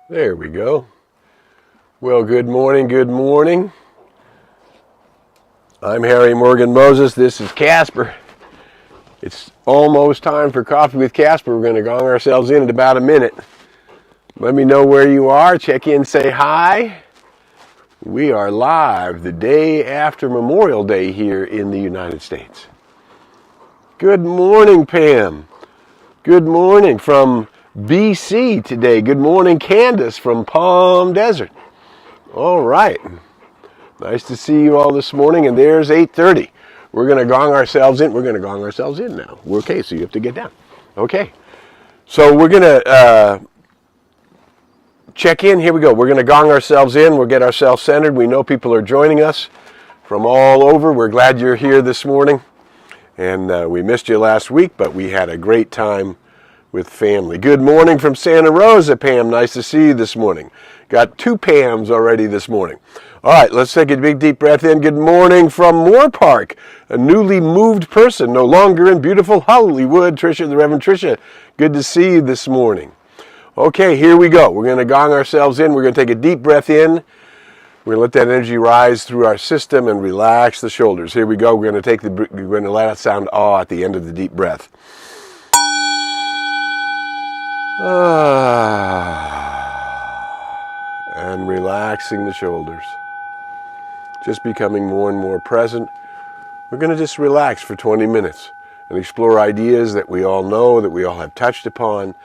There we go. Well, good morning, good morning. I'm Harry Morgan Moses. This is Casper. It's almost time for Coffee with Casper. We're going to gong ourselves in about a minute. Let me know where you are. Check in, say hi. We are live the day after Memorial Day here in the United States. Good morning, Pam. Good morning from BC today. Good morning, Candace from Palm Desert. All right. Nice to see you all this morning. And there's 8:30. We're going to gong ourselves in. We're going to gong ourselves in now. Okay, so you have to get down. Okay. So we're going to check in. Here we go. We're going to gong ourselves in. We'll get ourselves centered. We know people are joining us from all over. We're glad you're here this morning. And we missed you last week, but we had a great time with family. Good morning from Santa Rosa, Pam. Nice to see you this morning. Got 2 Pams already this morning. All right, let's take a big deep breath in. Good morning from Moore Park, a newly moved person, no longer in beautiful Hollywood. Tricia, the Reverend Tricia, good to see you this morning. Okay, here we go. We're going to gong ourselves in. We're going to take a deep breath in. We're going to let that energy rise through our system and relax the shoulders. Here we go. We're going to let out sound awe at the end of the deep breath. And relaxing the shoulders. Just becoming more and more present. We're going to just relax for 20 minutes and explore ideas that we all know, that we all have touched upon,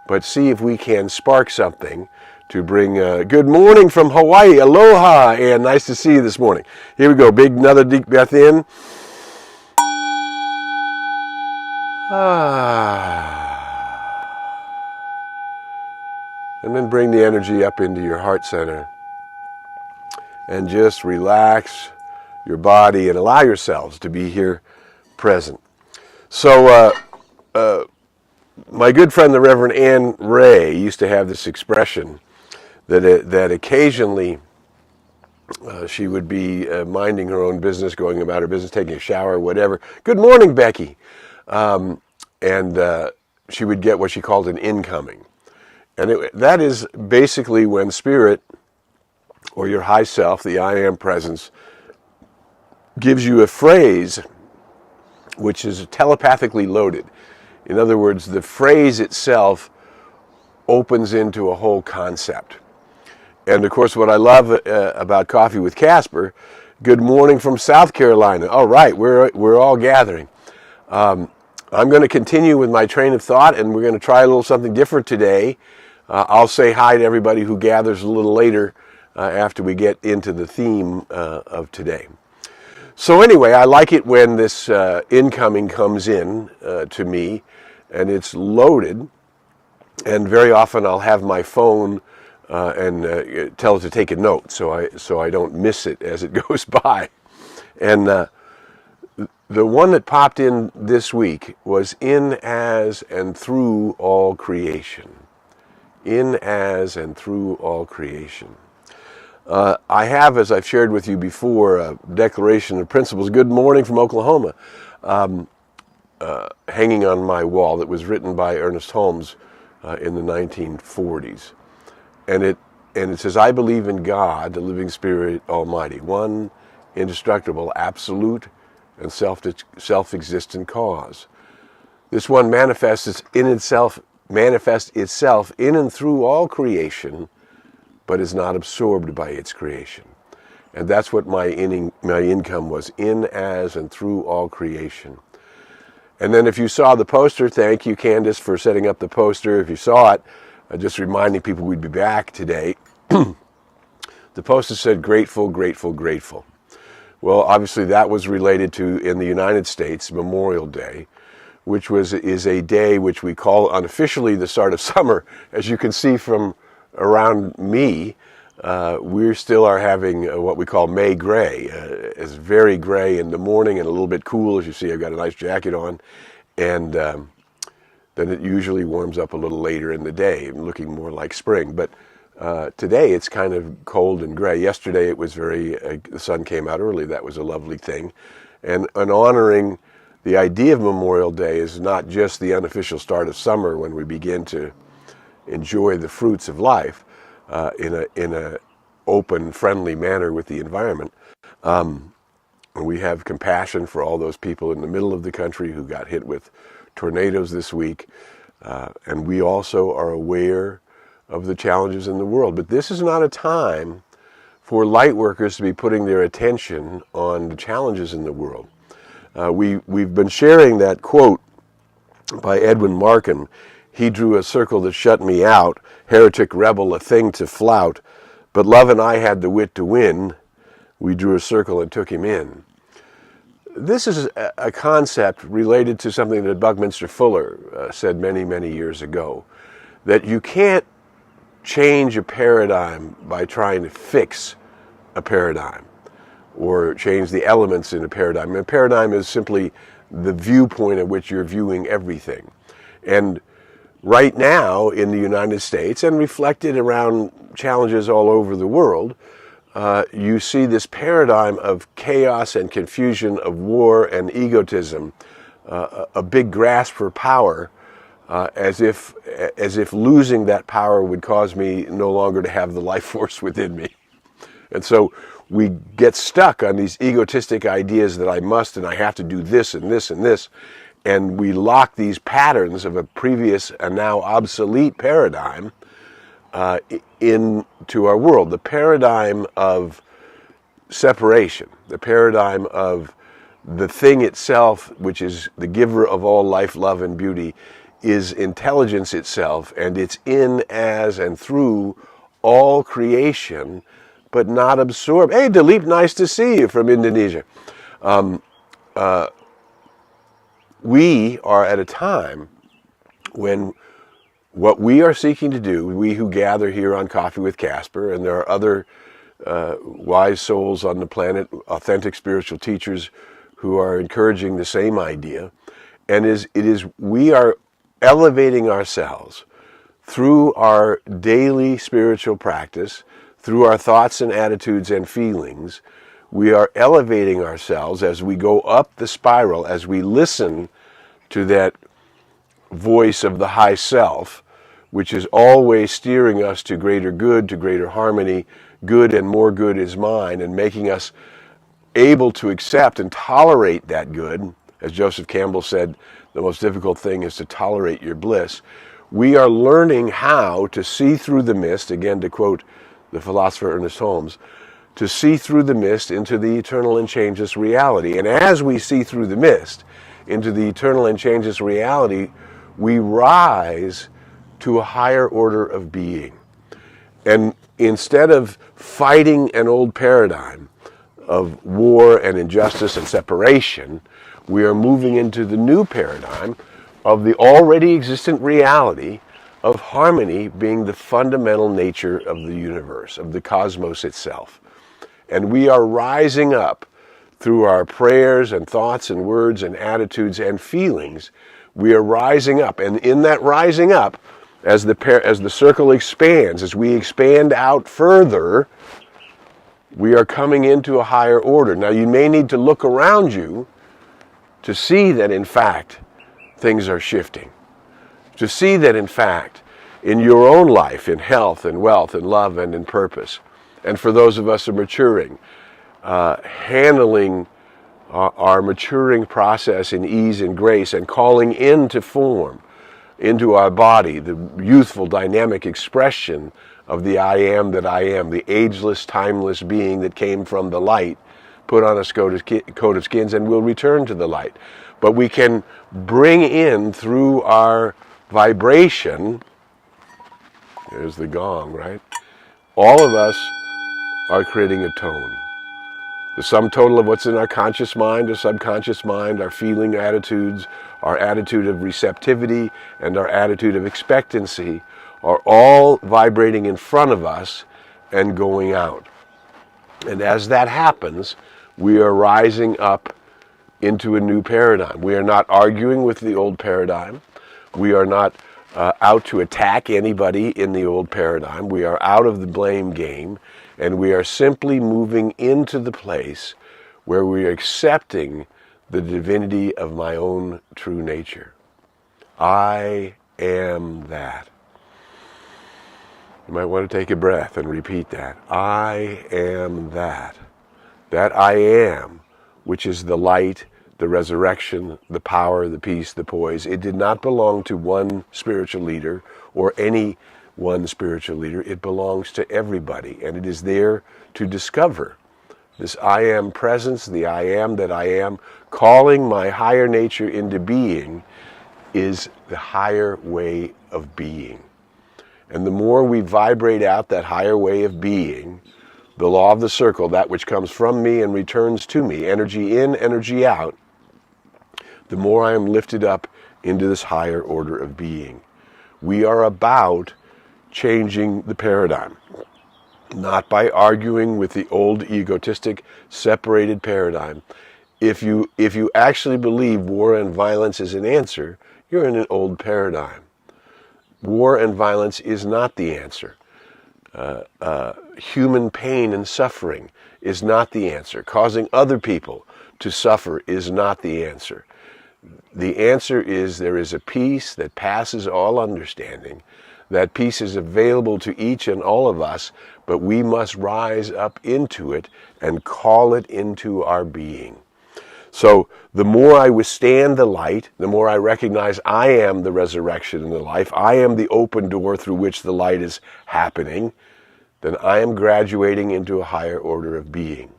but see if we can spark something to bring good morning from Hawaii. Aloha, and nice to see you this morning. Here we go. Another deep breath in. And then bring the energy up into your heart center. And just relax your body and allow yourselves to be here present. So my good friend, the Reverend Ann Ray, used to have this expression that occasionally she would be minding her own business, going about her business, taking a shower, whatever. Good morning, Becky. And she would get what she called an incoming. And that is basically when spirit, or your high self, the I am presence, gives you a phrase which is telepathically loaded. In other words, the phrase itself opens into a whole concept. And of course, what I love about Coffee with Casper, good morning from South Carolina. All right, we're all gathering. I'm going to continue with my train of thought, and we're going to try a little something different today. I'll say hi to everybody who gathers a little later after we get into the theme of today. So anyway, I like it when this incoming comes in to me, and it's loaded. And very often I'll have my phone and tell it to take a note so I don't miss it as it goes by. And the one that popped in this week was in, as, and through all creation. In, as, and through all creation. I have, as I've shared with you before, a declaration of principles. Good morning from Oklahoma, hanging on my wall that was written by Ernest Holmes in the 1940s. And it says, I believe in God, the living spirit almighty, one indestructible, absolute, and self-existent cause. This one manifests itself in and through all creation, but is not absorbed by its creation. And that's what my income was, in, as, and through all creation. And then if you saw the poster, thank you, Candace, for setting up the poster. If you saw it, just reminding people we'd be back today. The poster said, grateful, grateful, grateful. Well, obviously that was related to, in the United States, Memorial Day, which is a day which we call unofficially the start of summer. As you can see from around me, we still are having what we call May gray. It's very gray in the morning and a little bit cool. As you see, I've got a nice jacket on. And then it usually warms up a little later in the day, looking more like spring. But today it's kind of cold and gray. Yesterday it was the sun came out early. That was a lovely thing. And honoring the idea of Memorial Day is not just the unofficial start of summer when we begin to enjoy the fruits of life, in a open, friendly manner with the environment. We have compassion for all those people in the middle of the country who got hit with tornadoes this week. And we also are aware of the challenges in the world. But this is not a time for light workers to be putting their attention on the challenges in the world. We've been sharing that quote by Edwin Markham. He drew a circle that shut me out, heretic rebel, a thing to flout. But love and I had the wit to win. We drew a circle and took him in. This is a concept related to something that Buckminster Fuller said many, many years ago, that you can't change a paradigm by trying to fix a paradigm or change the elements in a paradigm. A paradigm is simply the viewpoint at which you're viewing everything. And right now in the United States, and reflected around challenges all over the world, you see this paradigm of chaos and confusion, of war and egotism, a big grasp for power, as if losing that power would cause me no longer to have the life force within me. And so we get stuck on these egotistic ideas that I must and I have to do this and this and this, and we lock these patterns of a previous and now obsolete paradigm into our world. The paradigm of separation, the paradigm of the thing itself, which is the giver of all life, love, and beauty, is intelligence itself, and it's in, as, and through all creation, but not absorbed. Hey, Dilip, nice to see you from Indonesia. We are at a time when what we are seeking to do, we who gather here on Coffee with Casper, and there are other wise souls on the planet, authentic spiritual teachers who are encouraging the same idea, and we are elevating ourselves through our daily spiritual practice, through our thoughts and attitudes and feelings. We are elevating ourselves as we go up the spiral, as we listen to that voice of the high self, which is always steering us to greater good, to greater harmony. Good and more good is mine, and making us able to accept and tolerate that good. As Joseph Campbell said, the most difficult thing is to tolerate your bliss. We are learning how to see through the mist, again to quote the philosopher Ernest Holmes, to see through the mist into the eternal and changeless reality. And as we see through the mist into the eternal and changeless reality, we rise to a higher order of being. And instead of fighting an old paradigm of war and injustice and separation, we are moving into the new paradigm of the already existent reality of harmony being the fundamental nature of the universe, of the cosmos itself. And we are rising up through our prayers and thoughts and words and attitudes and feelings. We are rising up, and in that rising up, as the circle expands, as we expand out further, we are coming into a higher order. Now, you may need to look around you to see that, in fact, things are shifting. To see that, in fact, in your own life, in health and wealth and love and in purpose, and for those of us who are maturing, handling our maturing process in ease and grace and calling into form, into our body, the youthful, dynamic expression of the I am that I am, the ageless, timeless being that came from the light, put on a coat of skins, and will return to the light. But we can bring in through our vibration, there's the gong, right? All of us are creating a tone. The sum total of what's in our conscious mind or subconscious mind, our feeling attitudes, our attitude of receptivity, and our attitude of expectancy are all vibrating in front of us and going out. And as that happens, we are rising up into a new paradigm. We are not arguing with the old paradigm. We are not out to attack anybody in the old paradigm. We are out of the blame game, and we are simply moving into the place where we are accepting the divinity of my own true nature. I am that. You might want to take a breath and repeat that. I am that. That I am, which is the light, the resurrection, the power, the peace, the poise. It did not belong to one spiritual leader or any one spiritual leader. It belongs to everybody, and it is there to discover. This I am presence, the I am that I am, calling my higher nature into being, is the higher way of being. And the more we vibrate out that higher way of being, the law of the circle, that which comes from me and returns to me, energy in, energy out, the more I am lifted up into this higher order of being. We are about changing the paradigm, not by arguing with the old egotistic separated paradigm. If you actually believe war and violence is an answer, you're in an old paradigm. War and violence is not the answer. Human pain and suffering is not the answer. Causing other people to suffer is not the answer. The answer is there is a peace that passes all understanding. That peace is available to each and all of us, but we must rise up into it and call it into our being. So the more I withstand the light, the more I recognize I am the resurrection and the life, I am the open door through which the light is happening, then I am graduating into a higher order of being.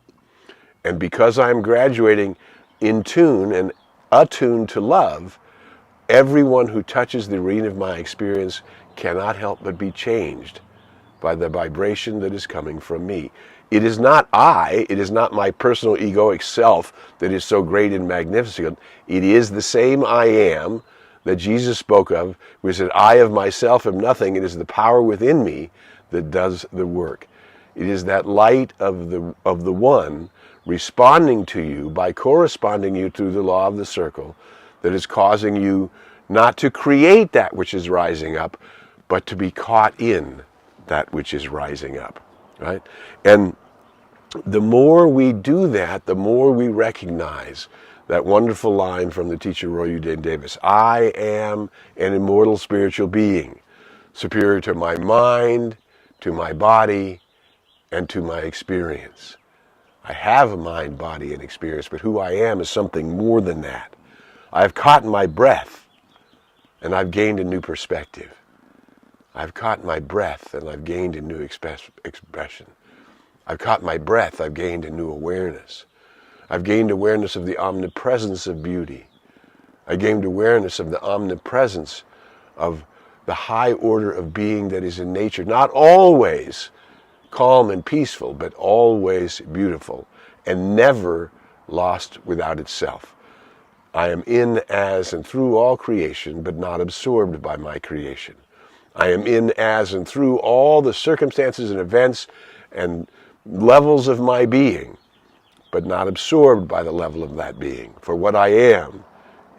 And because I am graduating in tune and attuned to love, everyone who touches the arena of my experience cannot help but be changed by the vibration that is coming from me. It is not it is not my personal egoic self that is so great and magnificent. It is the same I am that Jesus spoke of, which said, I of myself am nothing. It is the power within me that does the work. It is that light of the one responding to you by corresponding you through the law of the circle that is causing you not to create that which is rising up, but to be caught in that which is rising up, right? And the more we do that, the more we recognize that wonderful line from the teacher Roy Eugene Davis, I am an immortal spiritual being, superior to my mind, to my body, and to my experience. I have a mind, body, and experience, but who I am is something more than that. I've caught my breath, and I've gained a new perspective. I've caught my breath, and I've gained a new expression. I've caught my breath, I've gained a new awareness. I've gained awareness of the omnipresence of beauty. I gained awareness of the omnipresence of the high order of being that is in nature, not always calm and peaceful, but always beautiful, and never lost without itself. I am in, as, and through all creation, but not absorbed by my creation. I am in, as, and through all the circumstances and events and levels of my being, but not absorbed by the level of that being. For what I am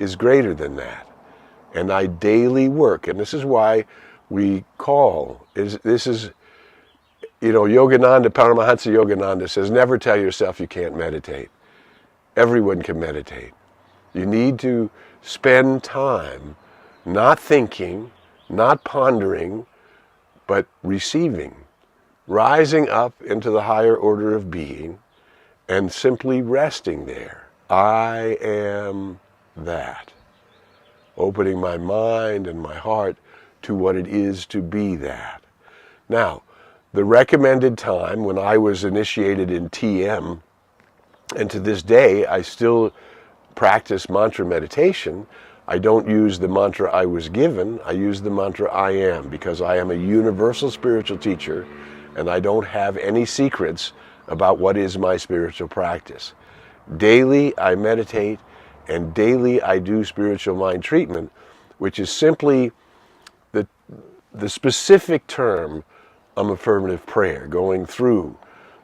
is greater than that. And I daily work, and this is why we call, Yogananda, Paramahansa Yogananda says, never tell yourself you can't meditate. Everyone can meditate. You need to spend time not thinking, not pondering, but receiving, rising up into the higher order of being, and simply resting there. I am that. Opening my mind and my heart to what it is to be that. Now, the recommended time when I was initiated in TM, and to this day I still practice mantra meditation, I don't use the mantra I was given, I use the mantra I am, because I am a universal spiritual teacher and I don't have any secrets about what is my spiritual practice. Daily I meditate, and daily I do spiritual mind treatment, which is simply the specific term of affirmative prayer, going through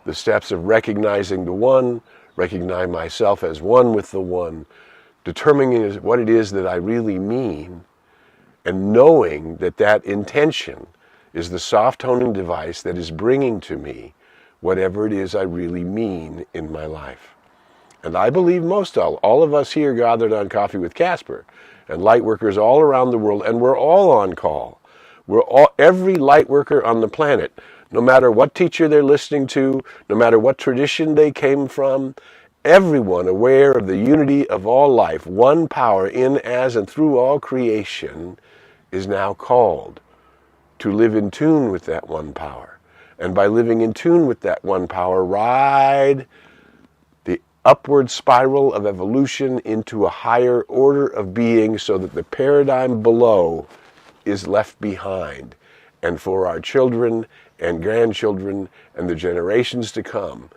the steps of recognizing the one, recognizing myself as one with the one, determining what it is that I really mean, and knowing that that intention is the soft toning device that is bringing to me whatever it is I really mean in my life. And I believe all of us here gathered on Coffee with Casper, and light workers all around the world, and we're all on call. Every light worker on the planet, no matter what teacher they're listening to, no matter what tradition they came from, everyone aware of the unity of all life, one power in, as, and through all creation, is now called to live in tune with that one power. And by living in tune with that one power, ride the upward spiral of evolution into a higher order of being so that the paradigm below is left behind. And for our children and grandchildren and the generations to come,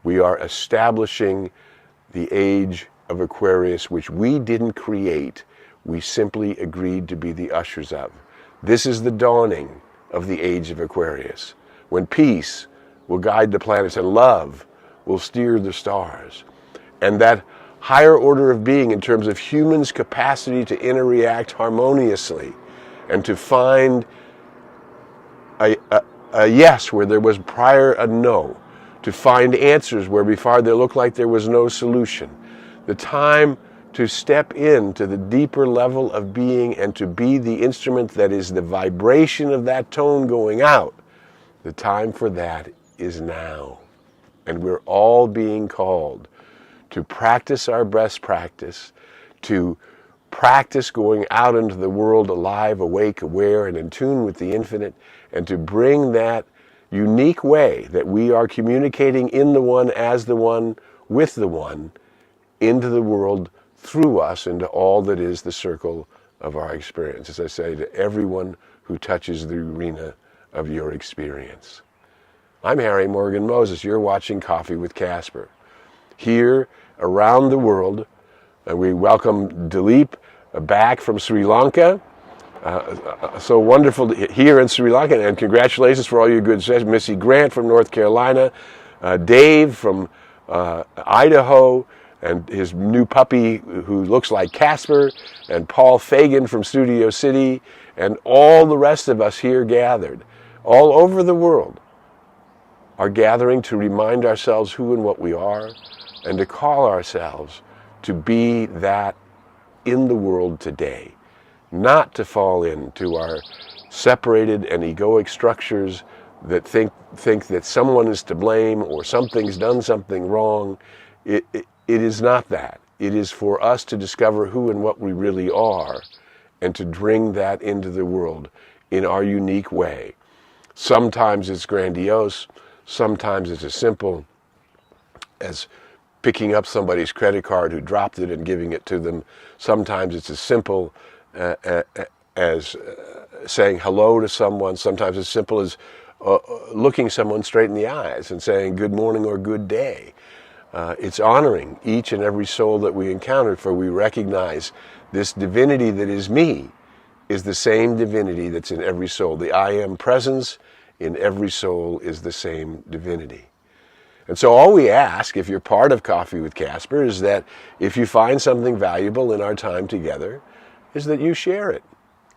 we are establishing the age of Aquarius, which we didn't create. We simply agreed to be the ushers of. This is the dawning of the age of Aquarius, when peace will guide the planets and love will steer the stars. And that higher order of being in terms of humans' capacity to interact harmoniously and to find a yes where there was prior a no, to find answers where before there looked like there was no solution. The time to step into the deeper level of being and to be the instrument that is the vibration of that tone going out, the time for that is now. And we're all being called to practice our best practice, to practice going out into the world alive, awake, aware, and in tune with the infinite, and to bring that unique way that we are communicating in the one, as the one, with the one, into the world through us, into all that is the circle of our experience. As I say, to everyone who touches the arena of your experience. I'm Harry Morgan Moses. You're watching Coffee with Casper. Here, around the world, we welcome Dilip back from Sri Lanka. So wonderful to here in Sri Lanka, and congratulations for all your good sessions. Missy Grant from North Carolina, Dave from Idaho, and his new puppy who looks like Casper, and Paul Fagan from Studio City, and all the rest of us here gathered, all over the world, are gathering to remind ourselves who and what we are, and to call ourselves to be that in the world today. Not to fall into our separated and egoic structures that think that someone is to blame or something's done something wrong. It is not that. It is for us to discover who and what we really are and to bring that into the world in our unique way. Sometimes it's grandiose. Sometimes it's as simple as picking up somebody's credit card who dropped it and giving it to them. Sometimes it's as simple as saying hello to someone. Sometimes as simple as looking someone straight in the eyes and saying good morning or good day. It's honoring each and every soul that we encounter, for we recognize this divinity that is me is the same divinity that's in every soul. The I am presence in every soul is the same divinity. And so all we ask, if you're part of Coffee with Casper, is that if you find something valuable in our time together, is that you share it.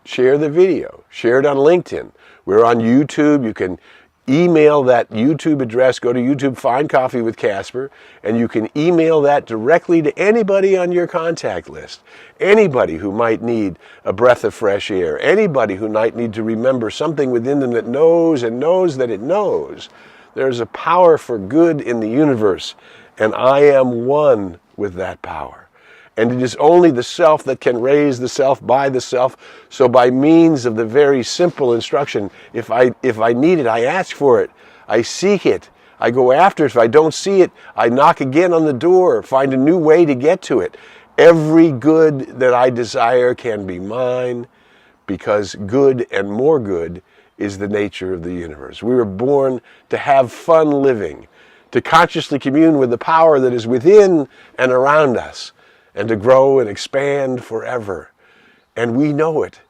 Share the video. Share it on LinkedIn. We're on YouTube. You can email that YouTube address. Go to YouTube, find Coffee with Casper, and you can email that directly to anybody on your contact list. Anybody who might need a breath of fresh air. Anybody who might need to remember something within them that knows and knows that it knows. There's a power for good in the universe, and I am one with that power. And it is only the self that can raise the self by the self. So by means of the very simple instruction, if I need it, I ask for it. I seek it. I go after it. If I don't see it, I knock again on the door, find a new way to get to it. Every good that I desire can be mine, because good and more good is the nature of the universe. We were born to have fun living, to consciously commune with the power that is within and around us, and to grow and expand forever. And we know it,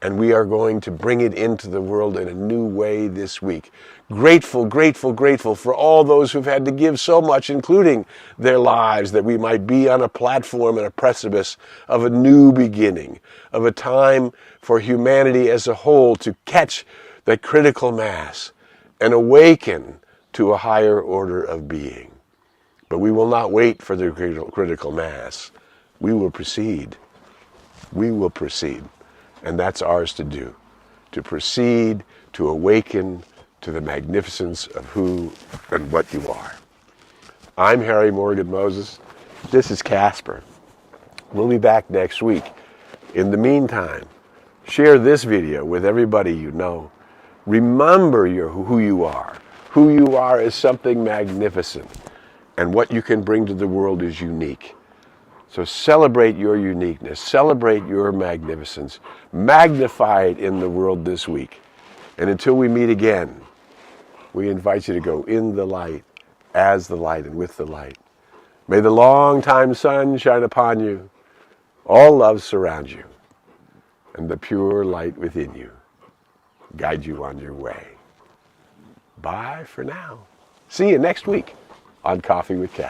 and we are going to bring it into the world in a new way this week. Grateful, grateful, grateful for all those who've had to give so much, including their lives, that we might be on a platform and a precipice of a new beginning, of a time for humanity as a whole to catch that critical mass and awaken to a higher order of being. But we will not wait for the critical mass. We will proceed. We will proceed. And that's ours to do. to proceed, to awaken to the magnificence of who and what you are. I'm Harry Morgan Moses. This is Casper. We'll be back next week. In the meantime, share this video with everybody you know. Remember who you are. Who you are is something magnificent, and what you can bring to the world is unique. So celebrate your uniqueness, celebrate your magnificence, magnify it in the world this week. And until we meet again, we invite you to go in the light, as the light, and with the light. May the long-time sun shine upon you, all love surround you, and the pure light within you guide you on your way. Bye for now. See you next week on Coffee with Cat.